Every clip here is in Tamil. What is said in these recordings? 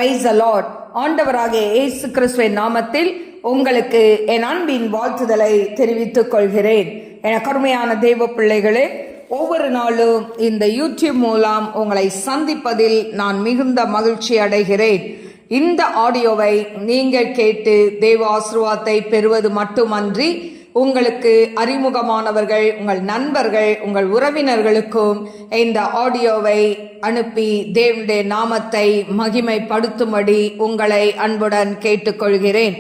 Praise the Lord. ஆண்டவராகிய இயேசு கிறிஸ்துவின் நாமத்தில் உங்களுக்கு என் அன்பின் வாழ்த்துதலை தெரிவித்துக் கொள்கிறேன். என் கருமையான தேவ பிள்ளைகளே, ஒவ்வொரு நாளும் இந்த யூடியூப் மூலம் உங்களை சந்திப்பதில் நான் மிகுந்த மகிழ்ச்சி அடைகிறேன். இந்த ஆடியோவை நீங்கள் கேட்டு தேவ ஆசீர்வாதத்தை பெறுவது மட்டுமன்றி, உங்களுக்கு அறிமுகமானவர்கள், உங்கள் நண்பர்கள், உங்கள் உறவினர்களுக்கும் இந்த ஆடியோவை அனுப்பி தேவனுடைய நாமத்தை மகிமைப்படுத்தும்படி உங்களை அன்புடன் கேட்டுக்கொள்கிறேன்.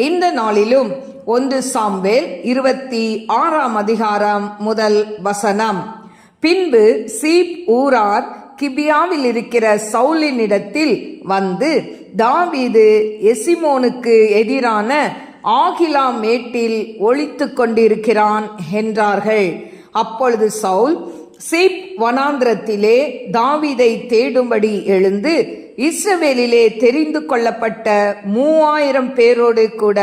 இந்த நாளிலும் 1 சாமுவேல் 26 அதிகாரம் முதல் வசனம். பின்பு சீப் ஊரார் கிபியாவில் இருக்கிற சவுலினிடத்தில் வந்து, தாவீது எசிமோனுக்கு எதிரான ஆகிலா மேட்டில் ஒளித்து கொண்டிருக்கிறான் என்றார்கள். அப்பொழுது சவுல் சீப் வனாந்திரத்திலே தாவீதை தேடும்படி எழுந்து இஸ்ரவேலிலே தெரிந்து கொள்ளப்பட்ட 3000 பேரோடு கூட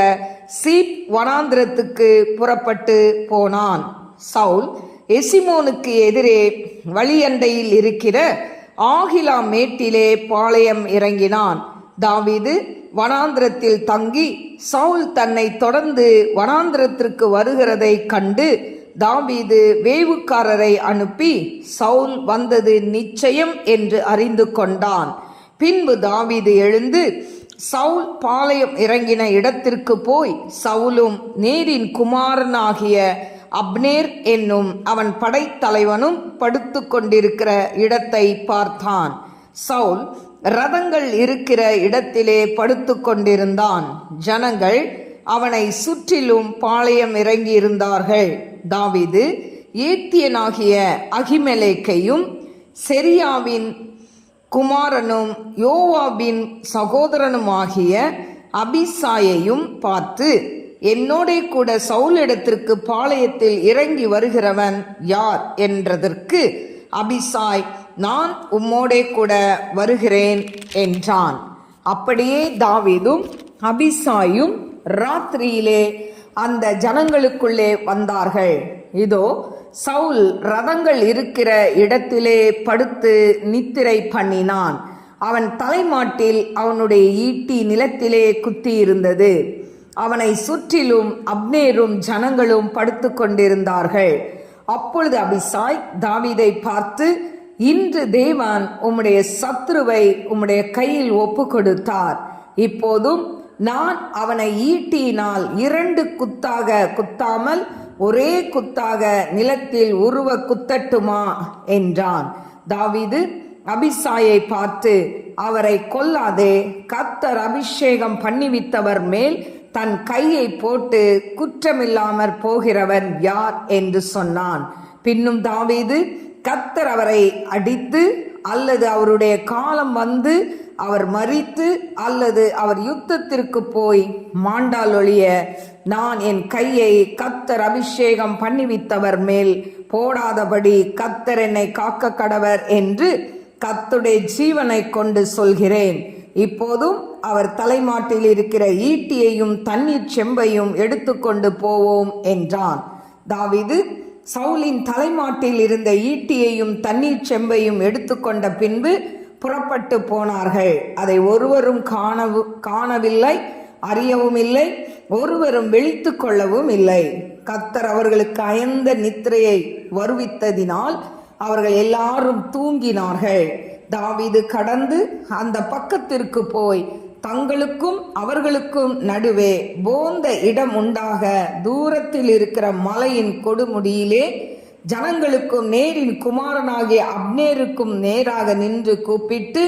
சீப் வனாந்திரத்துக்கு புறப்பட்டு போனான். சவுல் எசிமோனுக்கு எதிரே வழியண்டையில் இருக்கிற ஆகிலா மேட்டிலே பாளையம் இறங்கினான். தாவீது வனாந்திரத்தில் தங்கி சவுல் தன்னை தொடர்ந்து வனாந்திரத்திற்கு வருகிறதை கண்டு தாவீது வேவுக்காரரை அனுப்பி சவுல் வந்தது நிச்சயம் என்று அறிந்து கொண்டான். பின்பு தாவீது எழுந்து சவுல் பாளையம் இறங்கின இடத்திற்கு போய் சவுலும் நேரின் குமாரனாகிய அப்னேர் என்னும் அவன் படைத்தலைவனும் படுத்து கொண்டிருக்கிற இடத்தை பார்த்தான். சவுல் ரதங்கள் இருக்கிற இடத்திலே படுத்து கொண்டிருந்தான். ஜனங்கள் அவனை சுற்றிலும் பாளையம் இறங்கி இருந்தார்கள். தாவீது ஏத்தியனாகிய அகிமெலேக்கையும் செரியாவின் குமாரனும் யோவாபின் சகோதரனுமாகிய அபிசாயையும் பார்த்து, என்னோட கூட சவுலிடத்திற்கு பாளையத்தில் இறங்கி வருகிறவன் யார் என்றதற்கு அபிசாய், நான் உம்மோடே கூட வருகிறேன் என்றான். அப்படியே தாவீதும் அபிசாயும் ராத்திரியிலே அந்த ஜனங்களுக்குள்ளே வந்தார்கள். இதோ சவுல் ரதங்கள் இருக்கிற இடத்திலே படுத்து நித்திரை பண்ணினான். அவன் தலைமாட்டில் அவனுடைய ஈட்டி நிலத்திலே குத்தி இருந்தது. அவனை சுற்றிலும் அப்னேரும் ஜனங்களும் படுத்து கொண்டிருந்தார்கள். அப்பொழுது அபிசாய் தாவீதை பார்த்து, இன்று தேவன் உம்முடைய சத்துருவை உம்முடைய கையில் ஒப்பு கொடுத்தார். இப்போதும் நான் அவனை ஈட்டியினால் 2 குத்தாக குத்தாமல் ஒரே குத்தாக நிலத்தில் உருவ குத்தட்டுமா என்றான். தாவீது அபிசாயை பார்த்து, அவரை கொல்லாதே, கர்த்தர் அபிஷேகம் பண்ணிவித்தவர் மேல் தன் கையை போட்டு குற்றமில்லாமற் போகிறவன் யார் என்று சொன்னான். பின்னும் தாவீது, கர்த்தர் அவரை அடித்து அல்லது அவருடைய காலம் வந்து அவர் மரித்து அல்லது அவர் யுத்தத்திற்கு போய் மாண்டால் ஒழிய நான் என் கையை கர்த்தர் அபிஷேகம் பண்ணிவித்தவர் மேல் போடாதபடி கர்த்தர் என்னை காக்க கடவர் என்று கர்த்தருடைய ஜீவனை கொண்டு சொல்கிறேன். இப்போதும் அவர் தலைமாட்டில் இருக்கிற ஈட்டியையும் தண்ணீர் செம்பையும் எடுத்துக்கொண்டு போவோம் என்றான். தாவீது சவுலின் தலைமாட்டில் இருந்த ஈட்டியையும் தண்ணீர் செம்பையும் எடுத்துக்கொண்ட பின்பு புறப்பட்டு போனார்கள். அதை ஒருவரும் காணவில்லை, அறியவும் இல்லை, ஒருவரும் விழித்து கொள்ளவும் இல்லை. கர்த்தர் அவர்களுக்கு அயர்ந்த நித்திரையை வருவித்ததினால் அவர்கள் எல்லாரும் தூங்கினார்கள். தாவீது கடந்து அந்த பக்கத்திற்கு போய் தங்களுக்கும் அவர்களுக்கும் நடுவே போந்த இடம் உண்டாக தூரத்தில் இருக்கிற மலையின் கொடுமுடியிலே ஜனங்களுக்கும் நேரின் குமாரனாகிய அப்னேருக்கும் நேராக நின்று கூப்பிட்டு,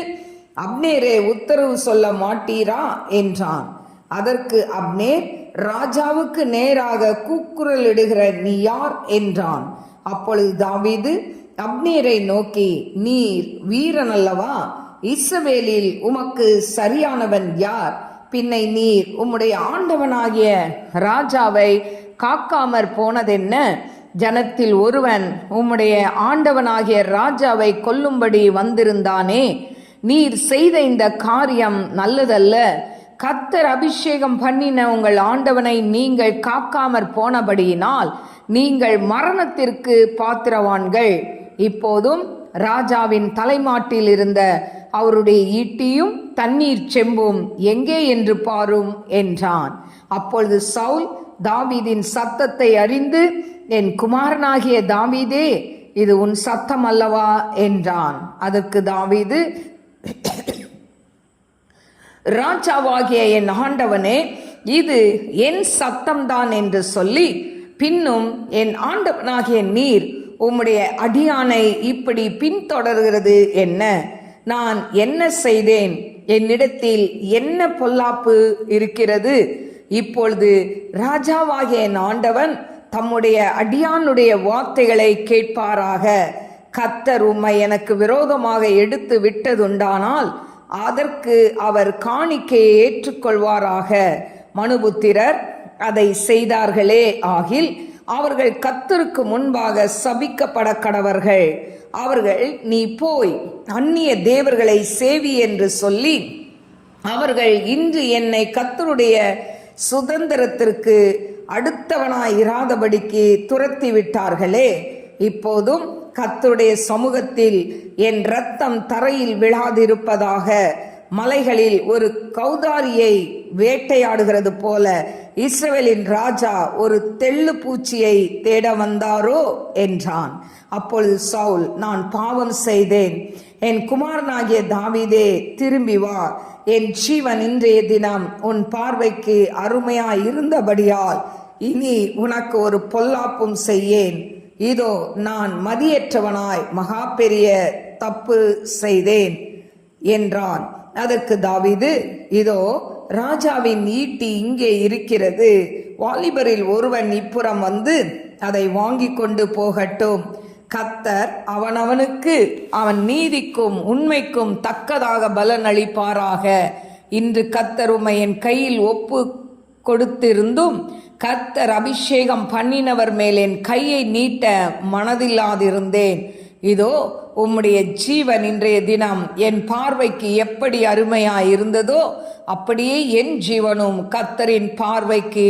அப்னேரே, உத்தரவு சொல்ல மாட்டீரா என்றான். அதற்கு அப்னேர், ராஜாவுக்கு நேராக கூக்குரலிடுகிற நீ யார் என்றான். அப்பொழுது தாவீது அப்னேரை நோக்கி, நீர் வீரன் அல்லவா? இஸ்ரவேலில் உமக்கு சரியானவன் யார்? பின்னை நீர் உம்முடைய ஆண்டவனாகிய ராஜாவை காக்காமற் போனதென்ன? ஜனத்தில் ஒருவன் உம்முடைய ஆண்டவனாகிய ராஜாவை கொல்லும்படி வந்திருந்தானே. நீர் செய்த இந்த காரியம் நல்லதல்ல. கர்த்தர் அபிஷேகம் பண்ணின உங்கள் ஆண்டவனை நீங்கள் காக்காமற் போனபடியினால் நீங்கள் மரணத்திற்கு பாத்திரவான்கள். இப்போதும் ராஜாவின் தலைமாட்டில் இருந்த அவருடைய ஈட்டியும் தண்ணீர் செம்பும் எங்கே என்று பாரும் என்றான். அப்பொழுது சவுல் தாவீதின் சத்தத்தை அறிந்து, என் குமாரனாகிய தாவீதே, இது உன் சத்தம் அல்லவா என்றான். அதற்கு தாவீது, ராஜாவாகிய என் ஆண்டவனே, இது என் சத்தம்தான் என்று சொல்லி, பின்னும் என் ஆண்டவனாகிய நீர் உம்முடைய அடியானை இப்படி பின்தொடர்கிறது என்ன? நான் என்ன செய்தேன்? என்னிடத்தில் என்ன பொல்லாப்பு இருக்கிறது? இப்பொழுது ராஜாவாகிய என் ஆண்டவன் தம்முடைய அடியானுடைய வார்த்தைகளை கேட்பாராக. கர்த்தர் உம்மை எனக்கு விரோதமாக எடுத்து விட்டதுண்டானால் அதற்கு அவர் காணிக்கையை ஏற்றுக்கொள்வாராக. மனுபுத்திரர் அதை செய்தார்களே ஆகில் அவர்கள் கர்த்தருக்கு முன்பாக சபிக்கப்பட கடவர்கள். அவர்கள், நீ போய் அந்நிய தேவர்களை சேவி என்று சொல்லி அவர்கள் இன்று என்னை கர்த்தருடைய சுதந்திரத்திற்கு அடுத்தவனாய் இராதபடிக்கு துரத்தி விட்டார்களே. இப்போதும் கர்த்தருடைய சமூகத்தில் என் இரத்தம் தரையில் விழாதிருப்பதாக. மலைகளில் ஒரு கௌதாரியை வேட்டையாடுகிறது போல இஸ்ரவேலின் ராஜா ஒரு தெள்ளு பூச்சியை தேட வந்தாரோ என்றான். அப்பொழுது சவுல், நான் பாவம் செய்தேன். என் குமாரனாகிய தாவீதே, திரும்பி வா. என் ஜீவன் இன்றைய தினம் உன் பார்வைக்கு அருமையாய் இருந்தபடியால் இனி உனக்கு ஒரு பொல்லாப்பும் செய்யேன். இதோ நான் மதியற்றவனாய் மகா பெரிய தப்பு செய்தேன் என்றான். அதற்கு தாவீது, இதோ ராஜாவின் ஈட்டி இங்கே இருக்கிறது. வாலிபரில் ஒருவன் இப்புறம் வந்து அதை வாங்கி கொண்டு போகட்டும். கர்த்தர் அவனவனுக்கு அவன் நீதிக்கும் உண்மைக்கும் தக்கதாக பலன் அளிப்பாராக. இன்று கர்த்தர் உம்மை என் கையில் ஒப்பு கொடுத்திருந்தும் கர்த்தர் அபிஷேகம் பண்ணினவர் மேல் என் கையை நீட்ட மனதில்லாதிருந்தேன். இதோ உம்முடைய ஜீவன் இன்றைய தினம் என் பார்வைக்கு எப்படி அருமையாய் இருந்ததோ அப்படியே என் ஜீவனும் கர்த்தரின் பார்வைக்கு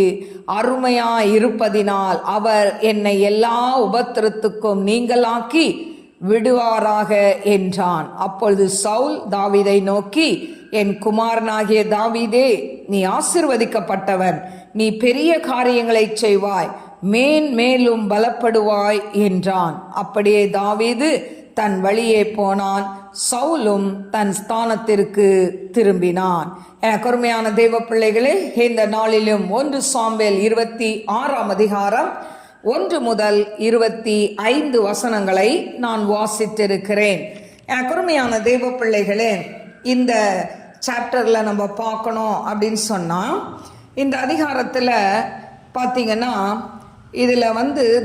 அருமையாய் இருப்பதினால் அவர் என்னை எல்லா உபத்திரத்துக்கும் நீங்களாக்கி விடுவாராக என்றான். அப்பொழுது சவுல் தாவீதை நோக்கி, என் குமாரனாகிய தாவீதே, நீ ஆசீர்வதிக்கப்பட்டவன். நீ பெரிய காரியங்களை செய்வாய், மேன்மேலும் பலப்படுவாய் என்றான். அப்படியே தாவீது தன் வழியே போனான். சவுலும் தன் ஸ்தானத்திற்கு திரும்பினான். எனக்கு அருமையான தேவ பிள்ளைகளே, இந்த நாளிலும் 1 சாமுவேல் 26 அதிகாரம் 1 முதல் 25 வசனங்களை நான் வாசித்திருக்கிறேன். எனக்கு அருமையான தேவ பிள்ளைகளே, இந்த சாப்டர்ல நம்ம பார்க்கணும் அப்படின்னு சொன்னா, இந்த அதிகாரத்தில் பார்த்தீங்கன்னா இதில்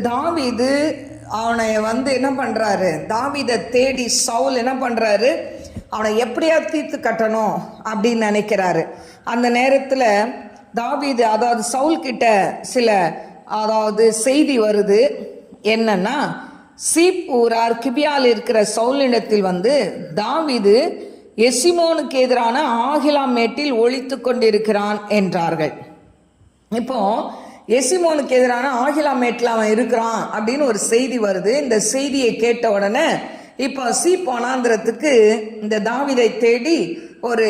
தாவீது அவனை என்ன பண்ணுறாரு, தாவீதை தேடி சவுல் என்ன பண்ணுறாரு, அவனை எப்படியா தீர்த்து கட்டணும் அப்படின்னு நினைக்கிறாரு. அந்த நேரத்தில் தாவீது, அதாவது சவுல் கிட்ட சில செய்தி வருது. என்னன்னா, சீப் ஊரார் கிபியால் இருக்கிற சவுலிடத்தில் தாவீது எசிமோனுக்கு எதிரான ஆகிலாம் மேட்டில் ஒளித்து கொண்டிருக்கிறான் என்றார்கள். இப்போ எசிமோனுக்கு எதிரான ஆகிலாம் மேட்டில் அவன் இருக்கிறான் அப்படின்னு ஒரு செய்தி வருது. இந்த செய்தியை கேட்ட உடனே இப்போ சீப் வனாந்திரத்துக்கு இந்த தாவீதை தேடி ஒரு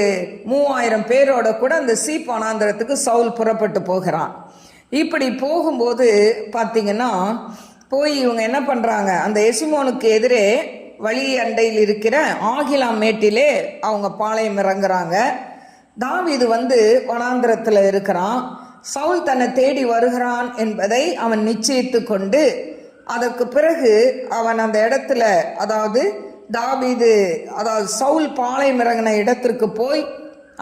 3000 பேரோட கூட அந்த சீப் வனாந்திரத்துக்கு சவுல் புறப்பட்டு போகிறான். இப்படி போகும்போது பார்த்தீங்கன்னா போய் இவங்க என்ன பண்ணுறாங்க, அந்த எசிமோனுக்கு எதிரே வழி அண்டையில் இருக்கிற ஆகிலாம் மேட்டிலே அவங்க பாளையம் இறங்குறாங்க. தாவீது வனாந்திரத்தில் இருக்கிறான். சவுல் தன்னை தேடி வருகிறான் என்பதை அவன் நிச்சயித்து கொண்டு அதற்கு பிறகு அவன் அந்த இடத்துல, தாவீது சவுல் பாளையம் இறங்கின இடத்திற்கு போய்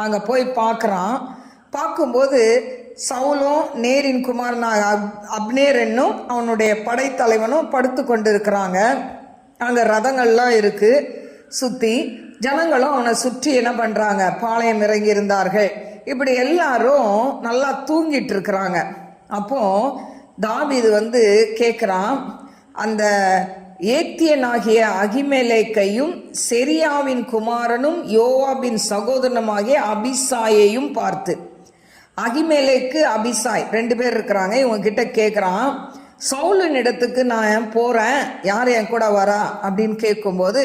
அங்கே போய் பார்க்குறான். பார்க்கும்போது சவுலும் நேரின் குமாரனாக அப்னேர் என்னும் அவனுடைய படைத்தலைவனும் படுத்து கொண்டு இருக்கிறாங்க. அங்கே ரதங்கள்லாம் இருக்கு சுற்றி. ஜனங்களும் அவனை சுற்றி என்ன பண்ணுறாங்க, பாளையம் இறங்கி இருந்தார்கள். இப்படி எல்லாரும் நல்லா தூங்கிட்டு இருக்கிறாங்க. அப்போ தாவீது கேட்குறான், அந்த ஏத்தியனாகிய அகிமெலேக்கையும் செரியாவின் குமாரனும் யோவாபின் சகோதரனுமாகிய அபிசாயையும் பார்த்து, அகிமெலேக்கு அபிசாய் 2 பேர் இருக்கிறாங்க. இவங்க கிட்ட கேட்குறான், சவுலின் இடத்துக்கு நான் போகிறேன், யார் என் கூட வரா அப்படின்னு கேட்கும்போது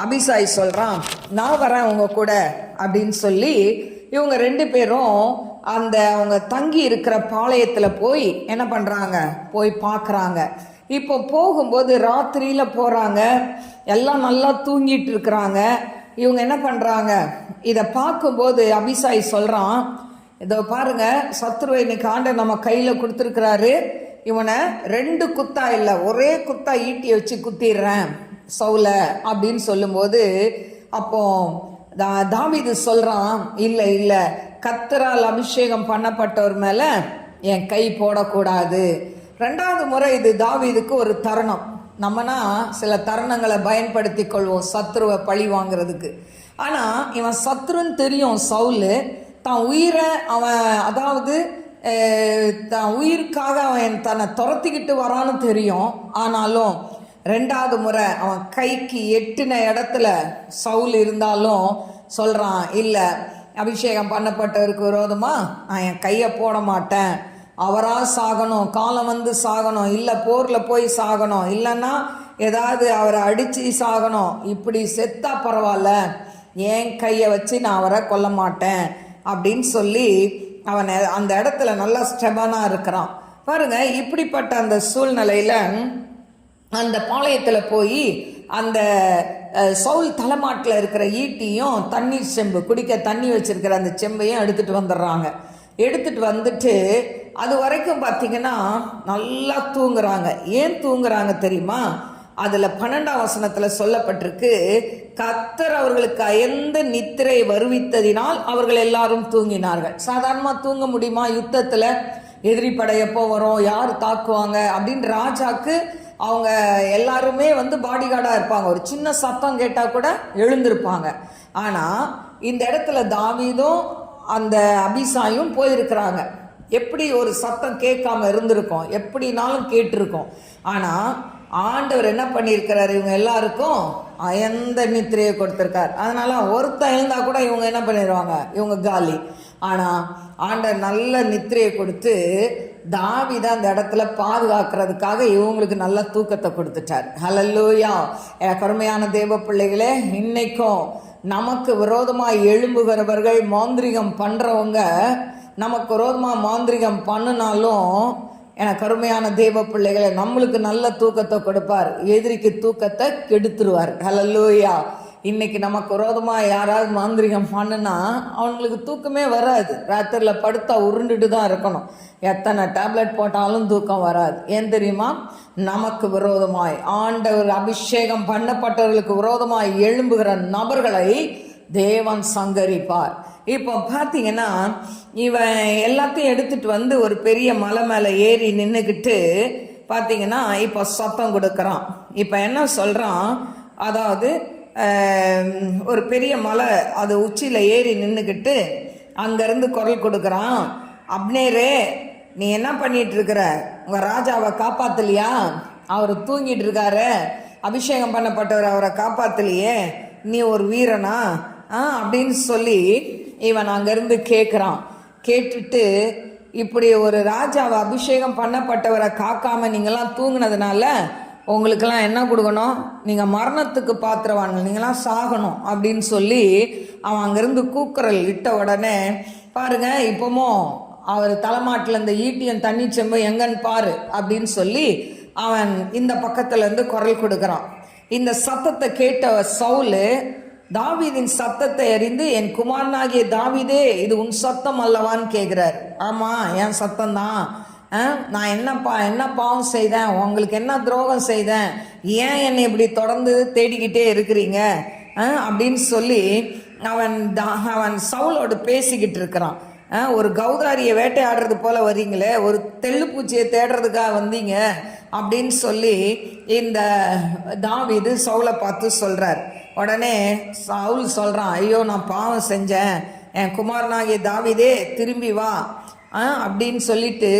அபிசாய் சொல்கிறான், நான் வரேன் உங்க கூட அப்படின்னு சொல்லி இவங்க 2 பேரும் அந்த அவங்க தங்கி இருக்கிற பாளையத்தில் போய் என்ன பண்ணுறாங்க, போய் பார்க்குறாங்க. இப்போ போகும்போது ராத்திரியில் போகிறாங்க, எல்லாம் நல்லா தூங்கிட்டு இருக்கிறாங்க. இவங்க என்ன பண்ணுறாங்க, இதை பார்க்கும்போது அபிசாய் சொல்கிறான், இதோ பாருங்க, சத்ருவை இன்னைக்கு ஆண்டவர் நம்ம கையில் கொடுத்துருக்கிறாரு, இவனை 2 குத்தா இல்லை, ஒரே குத்தா ஈட்டியை வச்சு குத்திடுறேன் சவுல அப்படின்னு சொல்லும்போது, அப்போ தாவீது சொல்கிறான், இல்லை இல்லை, கர்த்தரால் அபிஷேகம் பண்ணப்பட்டவர் மேலே என் கை போடக்கூடாது. 2வது முறை இது தாவீதுக்கு ஒரு தருணம். நம்மனா சில தருணங்களை பயன்படுத்தி கொள்வோம் சத்ருவை பழி வாங்கிறதுக்கு. ஆனால் இவன் சத்ருன்னு தெரியும் சவுலு, தான் உயிரை அவன், அதாவது தான் உயிருக்காக அவன் தன்னை துரத்திக்கிட்டு வரான்னு தெரியும். ஆனாலும் 2வது முறை அவன் கைக்கு எட்டின இடத்துல சவுல் இருந்தாலும் சொல்கிறான், இல்லை, அபிஷேகம் பண்ணப்பட்டவருக்கு விரோதமாக நான் என் கையை போட மாட்டேன், அவராக சாகணும், காலம் வந்து சாகணும், இல்லை போரில் போய் சாகணும், இல்லைன்னா ஏதாவது அவரை அடித்து சாகணும், இப்படி செத்தா பரவாயில்ல, என் கையை வச்சு நான் அவரை கொல்ல மாட்டேன் அப்படின்னு சொல்லி அவன் அந்த இடத்துல நல்லா ஸ்டெபனாக இருக்கிறான். பாருங்க, இப்படிப்பட்ட அந்த சூழ்நிலையில் அந்த பாளையத்தில் போய் அந்த சவுல் தலைமாட்டில் இருக்கிற ஈட்டியும் தண்ணீர் செம்பு, குடிக்க தண்ணி வச்சிருக்கிற அந்த செம்பையும் எடுத்துகிட்டு வந்துடுறாங்க. எடுத்துகிட்டு வந்துட்டு அது வரைக்கும் பார்த்திங்கன்னா நல்லா தூங்குறாங்க. ஏன் தூங்குறாங்க தெரியுமா? அதில் 12ஆம் வசனத்தில் சொல்லப்பட்டிருக்கு, கர்த்தர் அவர்களுக்கு அயர்ந்த நித்திரை வருவித்ததினால் அவர்கள் எல்லாரும் தூங்கினார்கள். சாதாரணமாக தூங்க முடியுமா? யுத்தத்தில் எதிரி படை எப்போ வரும், யார் தாக்குவாங்க அப்படின்னு ராஜாக்கு அவங்க எல்லாருமே பாடி கார்டாக இருப்பாங்க. ஒரு சின்ன சத்தம் கேட்டால் கூட எழுந்திருப்பாங்க. ஆனால் இந்த இடத்துல தாவீதும் அந்த அபிசாயும் போயிருக்கிறாங்க. எப்படி ஒரு சத்தம் கேட்காம இருந்திருக்கும், எப்படினாலும் கேட்டிருக்கோம். ஆனால் ஆண்டவர் என்ன பண்ணியிருக்கிறார், இவங்க எல்லாருக்கும் அயர்ந்த நித்திரையை கொடுத்துருக்கார். அதனால ஒருத்தன் எழுந்தா கூட இவங்க என்ன பண்ணிடுவாங்க, இவங்க காலி. ஆனால் ஆண்டவர் நல்ல நித்திரையை கொடுத்து தாவீதை அந்த இடத்துல பாதுகாக்கிறதுக்காக இவங்களுக்கு நல்ல தூக்கத்தை கொடுத்துட்டார். ஹல்லேலூயா. கருமையான தேவ பிள்ளைகளே, இன்னைக்கும் நமக்கு விரோதமாக எழும்புகிறவர்கள், மாந்திரிகம் பண்ணுறவங்க நமக்கு விரோதமாக மாந்திரிகம் பண்ணினாலும் எனக்கு அருமையான தேவ பிள்ளைகளை, நம்மளுக்கு நல்ல தூக்கத்தை கொடுப்பார், எதிரிக்கு தூக்கத்தை கெடுத்துருவார். ஹல்லேலூயா. இன்னைக்கு நமக்கு விரோதமாக யாராவது மாந்திரிகம் பண்ணுனா அவங்களுக்கு தூக்கமே வராது. ராத்திரியில் படுத்தா உருண்டுட்டு தான் இருக்கணும். எத்தனை டேப்லெட் போட்டாலும் தூக்கம் வராது. ஏன் தெரியுமா? நமக்கு விரோதமாய், ஆண்டவர் அபிஷேகம் பண்ணப்பட்டவர்களுக்கு விரோதமாய் எழும்புகிற நபர்களை தேவன் சங்கரிப்பார். இப்போ பார்த்தீங்கன்னா இவன் எல்லாத்தையும் எடுத்துட்டு ஒரு பெரிய மலை மேலே ஏறி நின்றுக்கிட்டு பார்த்தீங்கன்னா இப்போ சத்தம் கொடுக்குறான். இப்போ என்ன சொல்கிறான், அதாவது ஒரு பெரிய மலை, அது உச்சியில் ஏறி நின்றுக்கிட்டு அங்கேருந்து குரல் கொடுக்குறான், அப்னேரே, நீ என்ன பண்ணிட்டு இருக்கிற, உங்கள் ராஜாவை காப்பாற்றலையா? அவர் தூங்கிட்டு இருக்காரு, அபிஷேகம் பண்ணப்பட்டவர், அவரை காப்பாற்றலையே, நீ ஒரு வீரனா அப்படின்னு சொல்லி இவன் அங்கேருந்து கேட்குறான். கேட்டுட்டு, இப்படி ஒரு ராஜாவை அபிஷேகம் பண்ணப்பட்டவரை காக்காமல் நீங்களாம் தூங்கினதுனால உங்களுக்கெல்லாம் என்ன கொடுக்கணும், நீங்கள் மரணத்துக்கு பாத்திரவான்கள், நீங்களாம் சாகணும் அப்படின்னு சொல்லி அவன் அங்கேருந்து கூக்குரல் இட்ட உடனே பாருங்க, இப்போமோ அவர் தலைமாட்டில் இந்த ஈட்டியும் தண்ணி செம்பு எங்கன்னு பாரு அப்படின்னு சொல்லி அவன் இந்த பக்கத்துலேருந்து குரல் கொடுக்குறான். இந்த சத்தத்தை கேட்ட சவுலு தாவீதின் சத்தத்தை அறிந்து, என் குமாரனாகிய தாவீதே, இது உன் சத்தம் அல்லவான்னு கேட்குறார். ஆமாம், என் சத்தம்தான். நான் என்ன பாவம் செய்தேன், உங்களுக்கு என்ன துரோகம் செய்தேன், ஏன் என்னை இப்படி தொடர்ந்து தேடிக்கிட்டே இருக்கிறீங்க அப்படின்னு சொல்லி அவன் சவுலோடு பேசிக்கிட்டு இருக்கிறான். ஒரு கௌதாரியை வேட்டையாடுறது போல வரீங்களே, ஒரு தெள்ளுப்பூச்சியை தேடுறதுக்காக வந்தீங்க அப்படின்னு சொல்லி இந்த தாவீது சவுலை பார்த்து சொல்கிறார். உடனே சவுல் சொல்கிறான், ஐயோ நான் பாவம் செஞ்சேன், என் குமாரனாகிய தாவீதே திரும்பி வா அப்படின்னு சொல்லிட்டு,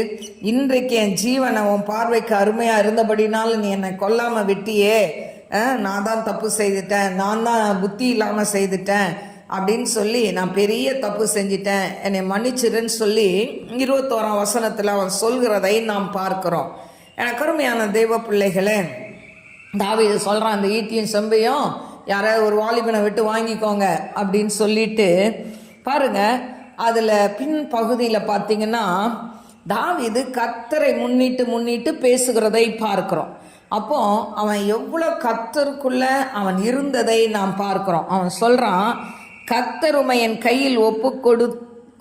இன்றைக்கு என் ஜீவனை உன் பார்வைக்கு அருமையாக இருந்தபடினாலும் நீ என்னை கொல்லாமல் விட்டியே, நான் தான் தப்பு செய்துட்டேன், நான் தான் புத்தி இல்லாமல் செய்துட்டேன் அப்படின்னு சொல்லி, நான் பெரிய தப்பு செஞ்சிட்டேன், என்னை மன்னிச்சிருன்னு சொல்லி 21ஆம் வசனத்தில் அவன் சொல்கிறதை நாம் பார்க்கிறோம். எனக்கு அருமையான தெய்வ பிள்ளைகளே, தாவீது சொல்கிறான், அந்த ஈட்டியும் செம்பையும் யாராவது ஒரு வாலிபனை விட்டு வாங்கிக்கோங்க அப்படின்னு சொல்லிட்டு பாருங்க. அதில் பின் பகுதியில் பார்த்தீங்கன்னா தாவீது கர்த்தரை முன்னிட்டு பேசுகிறதை பார்க்கிறோம். அப்போ அவன் எவ்வளோ கர்த்தருக்குள்ள அவன் இருந்ததை நாம் பார்க்கிறோம். அவன் சொல்கிறான், கர்த்தர் உம்மை என் கையில் ஒப்பு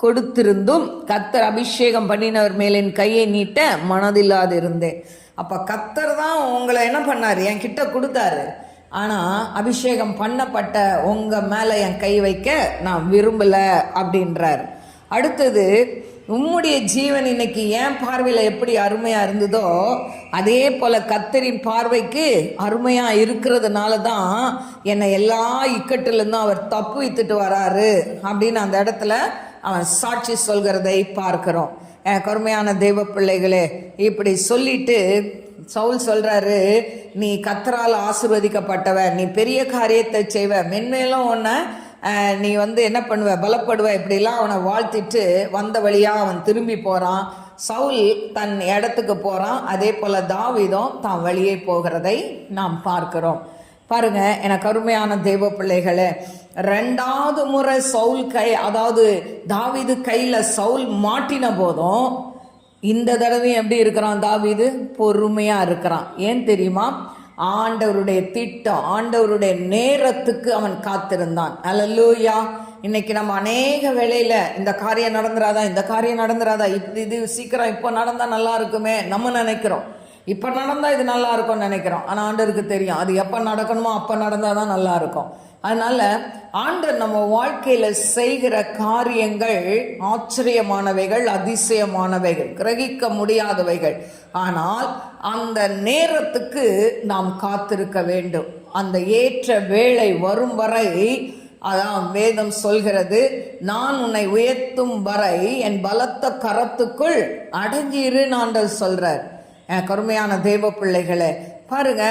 கொடுத்திருந்தும் கர்த்தர் அபிஷேகம் பண்ணினவர் மேல் என் கையை நீட்ட மனதில்லாது இருந்தேன். அப்போ கர்த்தர் தான் உங்களை என்ன பண்ணார், என் கிட்ட கொடுத்தாரு. ஆனால் அபிஷேகம் பண்ணப்பட்ட உங்கள் மேலே என் கை வைக்க நான் விரும்பலை அப்படின்றார். அடுத்தது, உம்முடைய ஜீவன் இன்னைக்கு என் பார்வையில் எப்படி அருமையாக இருந்ததோ அதே போல் கர்த்தரின் பார்வைக்கு அருமையாக இருக்கிறதுனால தான் என்னை எல்லா இக்கட்டிலிருந்தும் அவர் தப்பு வைத்துட்டு வராரு அப்படின்னு அந்த இடத்துல அவன் சாட்சி சொல்கிறதை பார்க்கிறோம். கருமையான தெய்வ பிள்ளைகளே, இப்படி சொல்லிட்டு சவுல் சொல்றாரு, நீ கர்த்தரால் ஆசீர்வதிக்கப்பட்டவ, நீ பெரிய காரியத்தை செய்வ, மென்மேலும் உன்னை நீ என்ன பண்ணுவ, பலப்படுவ, இப்படிலாம் அவனை வாழ்த்திட்டு வந்த வழியா அவன் திரும்பி போறான். சவுல் தன் இடத்துக்கு போறான். அதே போல தாவீதும் தான் வழியே போகிறதை நாம் பார்க்கிறோம். பாருங்க, எனக்கு அருமையான தெய்வ பிள்ளைகளே, 2வது முறை சவுல் அதாவது தாவீது கையில சவுல் மாட்டின போதும் இந்த தடவையும் எப்படி இருக்கிறான் தாவீது, பொறுமையா இருக்கிறான். ஏன் தெரியுமா, ஆண்டவருடைய திட்டம், ஆண்டவருடைய நேரத்துக்கு அவன் காத்திருந்தான். அல்லேலூயா. இன்னைக்கு நம்ம அநேக வேளையில இந்த காரியம் நடந்துராதா, இது சீக்கிரம் இப்போ நடந்தா நல்லா இருக்குமே நம்ம நினைக்கிறோம். இப்போ நடந்தால் இது நல்லா இருக்கும்னு நினைக்கிறோம். ஆனால் ஆண்டவருக்கு தெரியும் அது எப்போ நடக்கணுமோ அப்போ நடந்தால் தான் நல்லா இருக்கும். அதனால ஆண்டவர் நம்ம வாழ்க்கையில் செய்கிற காரியங்கள் ஆச்சரியமானவைகள், அதிசயமானவைகள், கிரகிக்க முடியாதவைகள். ஆனால் அந்த நேரத்துக்கு நாம் காத்திருக்க வேண்டும். அந்த ஏற்ற வேளை வரும் வரை, அதான் வேதம் சொல்கிறது, நான் உன்னை உயர்த்தும் வரை என் பலத்த கரத்துக்குள் அடங்கியிருன்னு ஆண்டவர் சொல்றார். கருமையான தெய்வ பிள்ளைகளே, பாருங்க,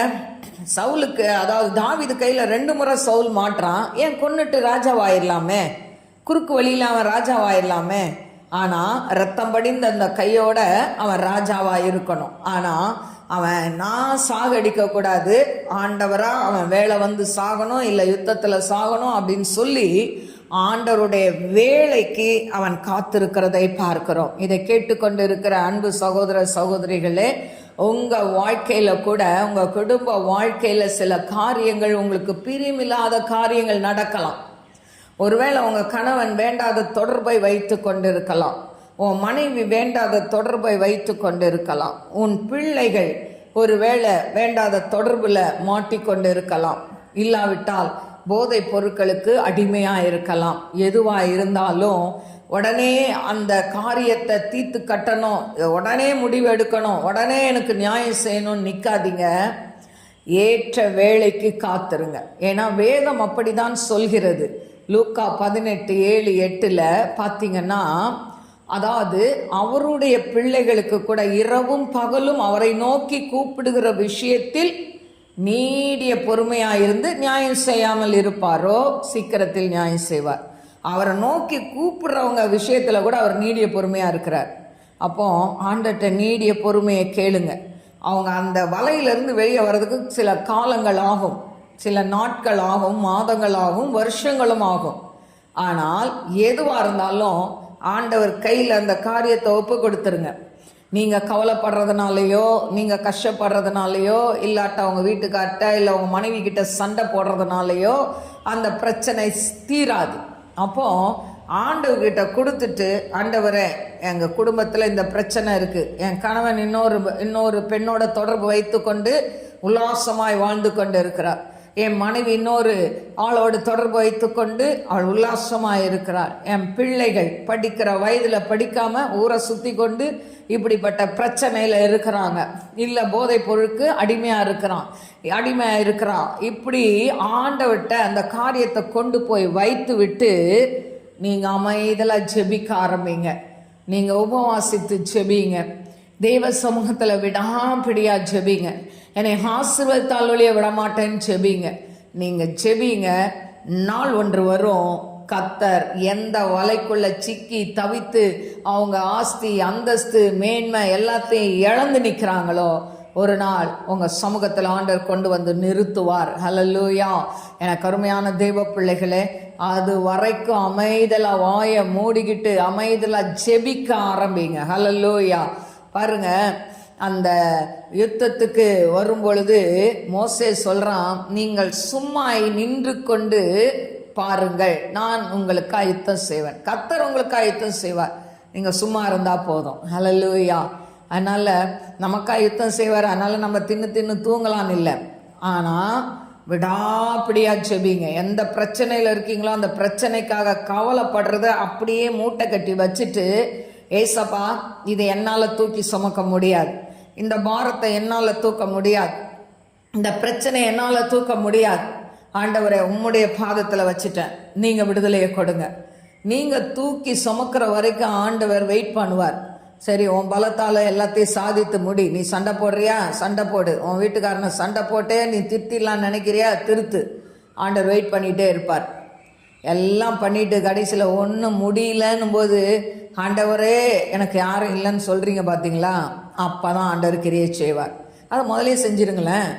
சவுலுக்கு, அதாவது தாவீது கையில 2 முறை சவுல் மாட்டுறான். ஏன் கொன்னுட்டு ராஜாவாயிடலாமே, குறுக்கு வழியில அவன் ராஜாவாயிடலாமே. ஆனா ரத்தம் படிந்த அந்த கையோட அவன் ராஜாவா இருக்கணும். ஆனா அவன் நான் சாகடிக்க கூடாது, ஆண்டவரா அவன் வேலை வந்து சாகணும், இல்லை யுத்தத்துல சாகணும் அப்படின்னு சொல்லி ஆண்டவருடைய வேலைக்கு அவன் காத்திருக்கிறதை பார்க்கிறோம். இதை கேட்டுக்கொண்டு இருக்கிற அன்பு சகோதர சகோதரிகளே, உங்க வாழ்க்கையில கூட, உங்க குடும்ப வாழ்க்கையில சில காரியங்கள், உங்களுக்கு பிரியமில்லாத காரியங்கள் நடக்கலாம். ஒருவேளை உங்க கணவன் வேண்டாத தொடர்பை வைத்து கொண்டிருக்கலாம், உன் மனைவி வேண்டாத தொடர்பை வைத்து கொண்டிருக்கலாம், உன் பிள்ளைகள் ஒருவேளை வேண்டாத தொடர்புல மாட்டிக்கொண்டு இருக்கலாம், இல்லாவிட்டால் போதை பொருட்களுக்கு அடிமையாக இருக்கலாம். எதுவாக இருந்தாலும் உடனே அந்த காரியத்தை தீர்த்து கட்டணும், உடனே முடிவு எடுக்கணும், உடனே எனக்கு நியாயம் செய்யணும்னு நிற்காதீங்க. ஏற்ற வேளைக்கு காத்துருங்க. ஏன்னா வேதம் அப்படிதான் சொல்கிறது. லூக்கா 18:7-8 பார்த்தீங்கன்னா, அதாவது அவருடைய பிள்ளைகளுக்கு கூட இரவும் பகலும் அவரை நோக்கி கூப்பிடுகிற விஷயத்தில் நீடிய பொறுமையாயிருந்து நியாயம் செய்யாமல் இருப்பாரோ சீக்கிரத்தில் நியாயம் செய்வார். அவரை நோக்கி கூப்பிடுறவங்க விஷயத்துல கூட அவர் நீடிய பொறுமையா இருக்கிறார். அப்போ ஆண்டர்கிட்ட நீடிய பொறுமையை கேளுங்க. அவங்க அந்த வலையிலிருந்து வெளியே வர்றதுக்கு சில காலங்கள் ஆகும், சில நாட்கள் ஆகும், மாதங்கள் ஆகும், வருஷங்களும் ஆகும். ஆனால் எதுவாக இருந்தாலும் ஆண்டவர் கையில் அந்த காரியத்தை ஒப்பு கொடுத்துருங்க. நீங்கள் கவலைப்படுறதுனாலையோ, நீங்கள் கஷ்டப்படுறதுனாலையோ, இல்லாட்ட அவங்க வீட்டுக்கார்ட்ட இல்லை உங்கள் மனைவி கிட்ட சண்டை போடுறதுனாலையோ அந்த பிரச்சனை தீராது. அப்போது ஆண்டவர்கிட்ட கொடுத்துட்டு, ஆண்டவரே எங்கள் குடும்பத்தில் இந்த பிரச்சனை இருக்குது, என் கணவன் இன்னொரு பெண்ணோட தொடர்பு வைத்து கொண்டு உல்லாசமாய் வாழ்ந்து கொண்டு இருக்கிறார், என் மனைவி இன்னொரு ஆளோடு தொடர்பு வைத்து கொண்டு அவள் உல்லாசமாக இருக்கிறார், என் பிள்ளைகள் படிக்கிற வயதில் படிக்காமல் ஊரை சுற்றி கொண்டு இப்படிப்பட்ட பிரச்சனையில் இருக்கிறாங்க, இல்லை போதை பொருளுக்கு அடிமையாக இருக்கிறான், இப்படி ஆண்டவர்கிட்ட அந்த காரியத்தை கொண்டு போய் வைத்து விட்டு நீங்கள் அமைதலாக ஜெபிக்க ஆரம்பிங்க. நீங்கள் உபவாசித்து ஜெபிங்க. தெய்வ சமூகத்தில் விடாப்பிடியாக ஜெபிங்க. என்னை ஆசீர்வதித்தால் ஒழிய விடமாட்டேன்னு ஜெபிங்க. நீங்கள் ஜெபிங்க. நாள் ஒன்று வரும், கர்த்தர் எந்த வலைக்குள்ள சிக்கி தவித்து அவங்க ஆஸ்தி, அந்தஸ்து, மேன்மை எல்லாத்தையும் இழந்து நிற்கிறாங்களோ ஒரு நாள் உங்கள் சமூகத்தில் ஆண்டவர் கொண்டு வந்து நிறுத்துவார். ஹல்லேலூயா. எனக்கு அருமையான தெய்வ பிள்ளைகளே, அது வரைக்கும் அமைதலாக வாயை மூடிக்கிட்டு அமைதலாக ஜெபிக்க ஆரம்பிங்க. ஹல்லேலூயா. பாருங்க, அந்த யுத்தத்துக்கு வரும்பொழுது மோசே சொல்கிறான், நீங்கள் சும்மா நின்று கொண்டு பாருங்கள், நான் உங்களுக்காக யுத்தம் செய்வேன். கர்த்தர் உங்களுக்காக யுத்தம் செய்வார், நீங்கள் சும்மா இருந்தால் போதும். ஹல்லேலூயா. அதனால் நமக்காக யுத்தம் செய்வார். அதனால் நம்ம தின்னு தூங்கலான்னு இல்லை, ஆனால் விடாப்பிடியாக ஜெபிங்க. எந்த பிரச்சனையில் இருக்கீங்களோ அந்த பிரச்சனைக்காக கவலைப்படுறத அப்படியே மூட்டை கட்டி வச்சுட்டு, ஏசப்பா இதை என்னால் தூக்கி சுமக்க முடியாது, இந்த பாரத்தை என்னால் தூக்க முடியாது, இந்த பிரச்சனை என்னால் தூக்க முடியாது, ஆண்டவரை உம்முடைய பாதத்தில் வச்சுட்டேன், நீங்கள் விடுதலையை கொடுங்க. நீங்கள் தூக்கி சுமக்கிற வரைக்கும் ஆண்டவர் வெயிட் பண்ணுவார். சரி, உன் பலத்தால் எல்லாத்தையும் சாதித்து முடி. நீ சண்டை போடுறியா, சண்டை போடு. உன் வீட்டுக்காரனை சண்டை போட்டே நீ திருத்திடலான்னு நினைக்கிறியா, திருத்து. ஆண்டவர் வெயிட் பண்ணிகிட்டே இருப்பார். எல்லாம் பண்ணிட்டு கடைசியில் ஒன்றும் முடியலன்னும் போது, ஆண்டவரே எனக்கு யாரும் இல்லைன்னு சொல்கிறீங்க பார்த்தீங்களா, அப்போ தான் ஆண்டவர் கிரியை செய்வார். அதை முதலே செஞ்சிருங்களேன்.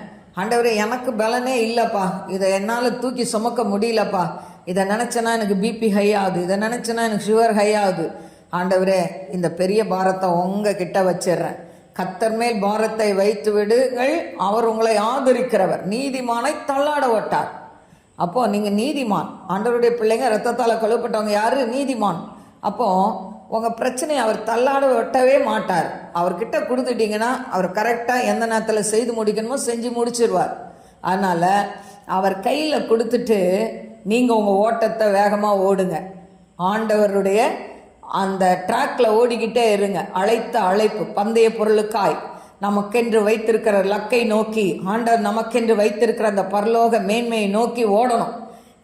ஆண்டவரே எனக்கு பலனே இல்லைப்பா, இதை என்னால் தூக்கி சுமக்க முடியலப்பா, இதை நினச்சேன்னா எனக்கு பிபி ஹை ஆகுது, இதை நினச்சேன்னா எனக்கு சுகர் ஹை ஆகுது. ஆண்டவரே இந்த பெரிய பாரத்தை உங்கள் கிட்ட வச்சிடுறேன், கர்த்தர் மேல் பாரத்தை வைத்து விடுங்கள், அவர் உங்களை ஆதரிக்கிறவர், நீதிமானை தள்ளாட விட்டார். அப்போது நீங்கள் நீதிமான், ஆண்டவருடைய பிள்ளைங்க, ரத்தத்தால் கழுவப்பட்டவங்க யார்? நீதிமான். அப்போது உங்கள் பிரச்சனையை அவர் தள்ளாட வெட்டவே மாட்டார். அவர்கிட்ட கொடுத்துட்டிங்கன்னா அவர் கரெக்டாக எந்த நேரத்தில் செய்து முடிக்கணுமோ செஞ்சு முடிச்சிருவார். அதனால் அவர் கையில் கொடுத்துட்டு நீங்கள் உங்கள் ஓட்டத்தை வேகமாக ஓடுங்க. ஆண்டவருடைய அந்த ட்ராக்கில் ஓடிக்கிட்டே இருங்க. அழைத்த அழைப்பு, பந்தய பொருளுக்காய் நமக்கென்று வைத்திருக்கிற லக்கை நோக்கி, ஆண்டவர் நமக்கென்று வைத்திருக்கிற அந்த பரலோக மேன்மையை நோக்கி ஓடணும்.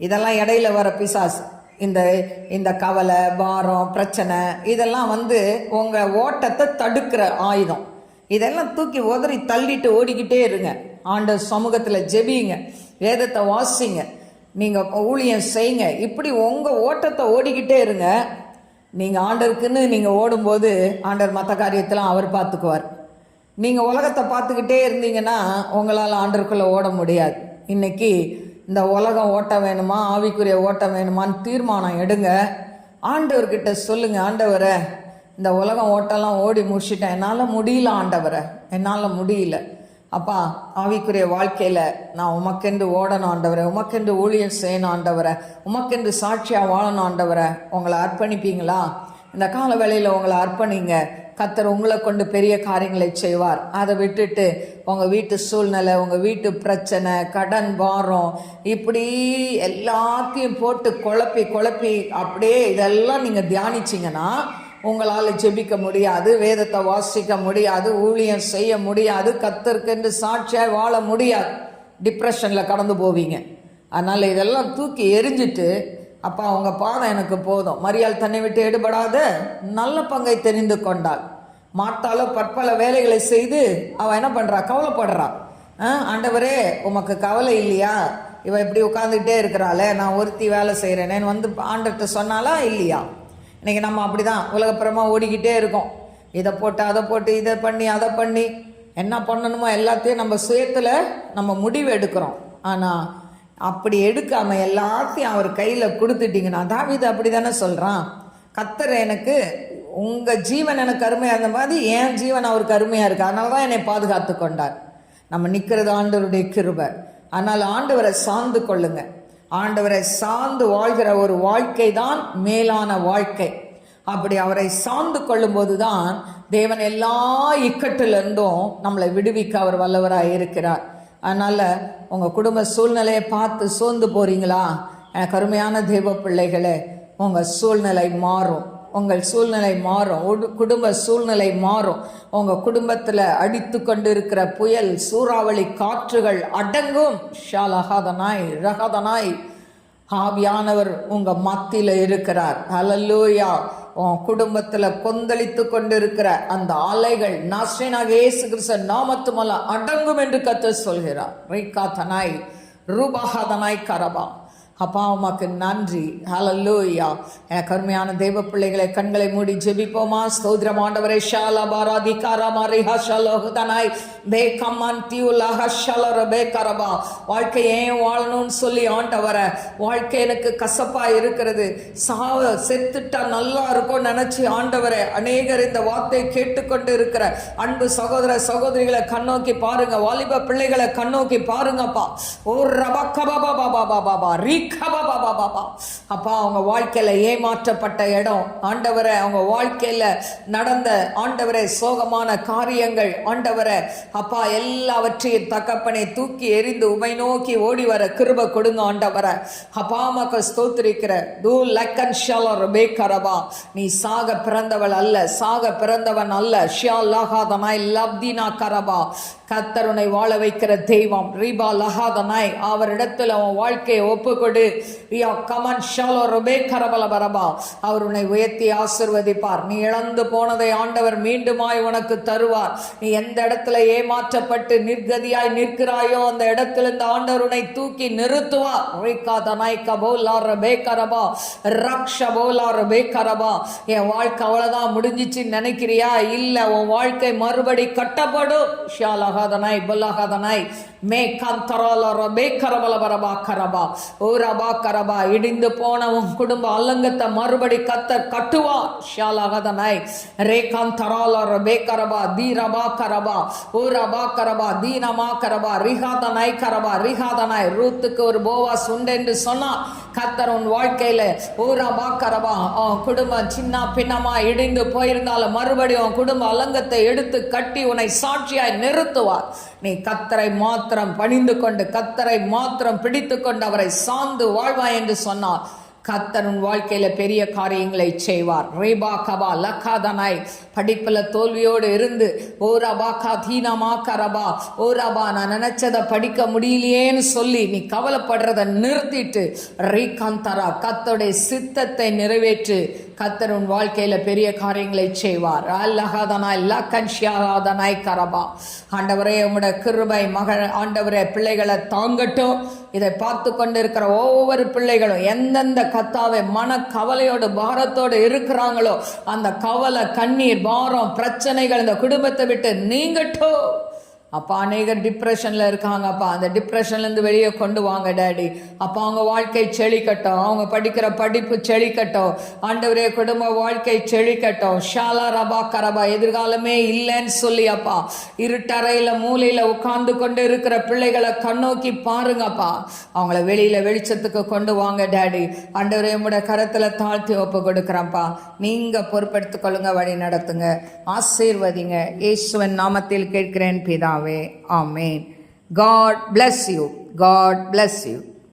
இதெல்லாம் இடையில வர பிசாசு, இந்த கவலை, பாரம், பிரச்சனை, இதெல்லாம் உங்கள் ஓட்டத்தை தடுக்கிற ஆயுதம். இதெல்லாம் தூக்கி உதறி தள்ளிட்டு ஓடிக்கிட்டே இருங்க. ஆண்டவர் சமூகத்தில் ஜெபிங்க, வேதத்தை வாசிங்க, நீங்கள் ஊழியம் செய்யுங்க. இப்படி உங்கள் ஓட்டத்தை ஓடிக்கிட்டே இருங்க. நீங்கள் ஆண்டவருக்குன்னு நீங்கள் ஓடும்போது ஆண்டவர் மற்ற காரியத்தெல்லாம் அவர் பார்த்துக்குவார். நீங்கள் உலகத்தை பார்த்துக்கிட்டே இருந்தீங்கன்னா உங்களால் ஆண்டவருக்குள்ளே ஓட முடியாது. இன்றைக்கி இந்த உலகம் ஓட்ட வேணுமா, ஆவிக்குரிய ஓட்டம் வேணுமான்னு தீர்மானம் எடுங்க. ஆண்டவர்கிட்ட சொல்லுங்கள், ஆண்டவரை இந்த உலகம் ஓட்டெல்லாம் ஓடி முடிச்சிட்டேன், என்னால் முடியல ஆண்டவரை, என்னால் முடியல அப்பா, ஆவிக்குரிய வாழ்க்கையில் நான் உமக்கென்று ஓடணும் ஆண்டவரை, உமக்கென்று ஊழியம் செய்யணும் ஆண்டவரை, உமக்கென்று சாட்சியாக வாழணும் ஆண்டவரை. உங்களை அர்ப்பணிப்பீங்களா? இந்த கால வேளையில் உங்களை அர்ப்பணிங்க. கர்த்தர் உங்களை கொண்டு பெரிய காரியங்களை செய்வார். அதை விட்டுட்டு உங்கள் வீட்டு சூழ்நிலை, உங்கள் வீட்டு பிரச்சனை, கடன், பாரம், இப்படி எல்லாத்தையும் போட்டு குழப்பி அப்படியே இதெல்லாம் நீங்கள் தியானிச்சிங்கன்னா உங்களால் ஜெபிக்க முடியாது, வேதத்தை வாசிக்க முடியாது, ஊழியம் செய்ய முடியாது, கர்த்தருக்கென்று சாட்சியாக வாழ முடியாது. டிப்ரெஷனில் கடந்து போவீங்க. அதனால் இதெல்லாம் தூக்கி எரிஞ்சிட்டு, அப்பா உங்கள் பாதம் எனக்கு போதும். மரியாள் தன்னை விட்டு எடுபடாத நல்ல பங்கை தெரிந்து கொண்டாள். மாட்டாலோ பற்பல வேலைகளை செய்து அவள் என்ன பண்ணுறா? கவலைப்படுறா. ஆண்டவரே உமக்கு கவலை இல்லையா? இவள் இப்படி உட்காந்துக்கிட்டே இருக்கிறாளே, நான் ஒருத்தி வேலை செய்கிறேனேன்னு ஆண்டர்கிட்ட சொன்னாலா இல்லையா? இன்றைக்கி நம்ம அப்படி தான் உலகப்புறமாக ஓடிக்கிட்டே இருக்கோம். இதை போட்டு அதை போட்டு இதை பண்ணி அதை பண்ணி என்ன பண்ணணுமோ எல்லாத்தையும் நம்ம சுயத்தில் நம்ம முடிவு எடுக்கிறோம். ஆனால் அப்படி எடுக்காமல் எல்லாத்தையும் அவர் கையில் கொடுத்துட்டிங்கன்னா, தாவீது அப்படி தானே சொல்கிறான், கர்த்தர் எனக்கு, உங்கள் ஜீவன் எனக்கு அருமையாக இருந்த மாதிரி என் ஜீவன் அவருக்கு அருமையாக இருக்குது, அதனால தான் என்னை பாதுகாத்து கொண்டார். நம்ம நிற்கிறது ஆண்டவருடைய கிருபை. அதனால் ஆண்டவரை சார்ந்து கொள்ளுங்க. ஆண்டவரை சார்ந்து வாழ்கிற ஒரு வாழ்க்கை தான் மேலான வாழ்க்கை. அப்படி அவரை சார்ந்து கொள்ளும்போது தான் தேவன் எல்லா இக்கட்டிலிருந்தும் நம்மளை விடுவிக்க அவர் வல்லவராக இருக்கிறார். அதனால் உங்கள் குடும்ப சூழ்நிலையை பார்த்து சோர்ந்து போகிறீங்களா? எனக்கு அருமையான தெய்வ பிள்ளைகளே, உங்கள் சூழ்நிலை மாறும். உங்கள் சூழ்நிலை மாறும், குடும்ப சூழ்நிலை மாறும். உங்கள் குடும்பத்தில் அடித்து கொண்டு இருக்கிற புயல், சூறாவளி காற்றுகள் அடங்கும். ஷாலஹாதனாய் ரஹதனாய் ஆவியானவர் உங்கள் மத்தியில் இருக்கிறார். ஹல்லேலூயா. உன் குடும்பத்தில் கொந்தளித்து கொண்டு இருக்கிற அந்த அலைகள் நாஸ்ரீனாக இயேசு கிறிஸ்து நாமத்துமல்ல அடங்கும் என்று கர்த்தர் சொல்கிறார். ரைகாதனாய் ரூபஹாதனாய் கரபா. அப்பா உமக்கு நன்றி. ஹல்லேலூயா. எனக்கு அருமையான தேவ பிள்ளைகளை கண்களை மூடி ஜெபிப்போமா? ஸ்தோத்திரம் ஆண்டவரே. ஷாலா பாராதி காராமா ரிஹா ஷலோஹதனாய் பே கம்மன் தியுலஹ ஷலர பே கரபா. வாழ்க்கை ஏன் வாழணும்னு சொல்லி ஆண்டவரே, வாழ்க்கை எனக்கு கசப்பா இருக்கிறது, செத்துட்டா நல்லா இருக்கும் நினைச்சு ஆண்டவரே, அநேகர் இந்த வார்த்தை கேட்டுக்கொண்டு இருக்கிற அன்பு சகோதர சகோதரிகளை கண்ணோக்கி பாருங்க, வாலிப பிள்ளைகளை கண்ணோக்கி பாருங்கப்பா. ஓ ரபா அப்பா, அவங்க வாழ்க்கையில ஏமாற்றப்பட்ட இடம் ஆண்டவரை, அவங்க வாழ்க்கையில நடந்த ஆண்டவரை சோகமான காரியங்கள் ஆண்டவரை அப்பா, எல்லாவற்றையும் தகப்பனை தூக்கி எறிந்து உமை நோக்கி ஓடி வர கிருபை கொடுங்க ஆண்டவரை. அப்பா மக்க ஸ்தோத்திரிக்கிற தூ லக்கன் ஷலர் பேக்கரபா. நீ சாக பிறந்தவள் அல்ல, சாக பிறந்தவன் அல்ல. ஷியா லஹாதனாய் லப்தினா கரபா. கர்த்தருனை வாழ வைக்கிற தெய்வம். ரீபா லஹாதனாய் அவரிடத்தில் அவன் வாழ்க்கையை ஒப்புக்கொடு. அவர் உன்னை உயர்த்தி ஆசிர்வதிப்பார். நீ இழந்து போனதை ஆண்டவர் மீண்டுமாய் உனக்கு தருவார். நீ எந்த இடத்துல ஏமாற்றப்பட்டு நிர்கதியாய் நிற்கிறாயோ அந்த இடத்துல இந்த ஆண்டவர் உன்னை தூக்கி நிறுத்துவார். என் வாழ்க்கை அவ்வளவுதான் முடிஞ்சிச்சு நினைக்கிறியா? இல்ல, உன் வாழ்க்கை மறுபடி கட்டப்படும். இடிந்து போன உன் குடும்ப அல்லங்கத்தை மறுபடி கத்தர் கட்டுவார். ஷாலகதனாய் ரேகாந்தரால ரபேகரபா தீரபா கரபா ஓரபா கரபா தீனமா கரபா ரிஹாதனாய் கரபா ரிஹாதனாய். ரூத்துக்கு ஒரு போவாஸ் உண்டு என்று சொன்னார். கத்தர் உன் வாழ்க்கையில ஓரபா கரபா குடும்பம் சின்ன பின்னமா இடிந்து போயிருந்தாலும் மறுபடியும் குடும்ப அலங்கத்தை எடுத்து கட்டி உன்னை சாட்சியாய் நிறுத்துவார். நீ கத்தரை மாத்திரம் பணிந்து கொண்டு கத்தரை மாத்திரம் பிடித்து கொண்டு அவரை சார்ந்து வாழ்வாய் என்று சொன்னார். கர்த்தர் உன் வாழ்க்கையில பெரிய காரியங்களை செய்வார். ரேபா கபா லக்காதனாய். படிப்புல தோல்வியோடு இருந்து ஓரபா கதீனமா கரபா ஓரபா நான் நினைச்சதை படிக்க முடியலையேன்னு சொல்லி நீ கவலைப்படுறத நிறுத்திட்டு ரீகாந்தரா கர்த்தருடைய சித்தத்தை நிறைவேற்று. கர்த்தர் உன் வாழ்க்கையில பெரிய காரியங்களை செய்வார். அல்லஹாதனாய் லக்கன்ஷியாதனாய் கரபா. ஆண்டவரே உம்முடைய கிருபை மகள் ஆண்டவரே பிள்ளைகளை தாங்கட்டும். இதை பார்த்து கொண்டு இருக்கிற ஒவ்வொரு பிள்ளைகளும் எந்தெந்த கத்தாவை மன கவலையோடு பாரத்தோடு இருக்கிறாங்களோ அந்த கவலை கண்ணீர் பாரம் பிரச்சனைகள் இந்த குடும்பத்தை விட்டு நீங்கட்டும். அப்பா, அநேகர் டிப்ரெஷனில் இருக்காங்க. அப்பா, அந்த டிப்ரெஷன்லேருந்து வெளியே கொண்டு வாங்க டேடி. அப்பா, அவங்க வாழ்க்கை செழிக்கட்டும், அவங்க படிக்கிற படிப்பு செழிக்கட்டும். ஆண்டவரே குடும்ப வாழ்க்கை செழிக்கட்டும். ஷாலா ரபா கரபா. எதிர்காலமே இல்லைன்னு சொல்லி அப்பா இருட்டறையில் மூலையில் உட்கார்ந்து கொண்டு இருக்கிற பிள்ளைகளை கண்ணோக்கி பாருங்கப்பா. அவங்கள வெளியில் வெளிச்சத்துக்கு கொண்டு வாங்க டேடி. ஆண்டவரே உம்முடைய கரத்தில் தாழ்த்தி ஒப்பு கொடுக்குறப்பா. நீங்கள் பொறுப்பெடுத்துக் கொள்ளுங்க, வழி நடத்துங்க, ஆசீர்வதிங்க. இயேசுவின் நாமத்தில் கேட்கிறேன் பிதாவே. Amen. God bless you. God bless you.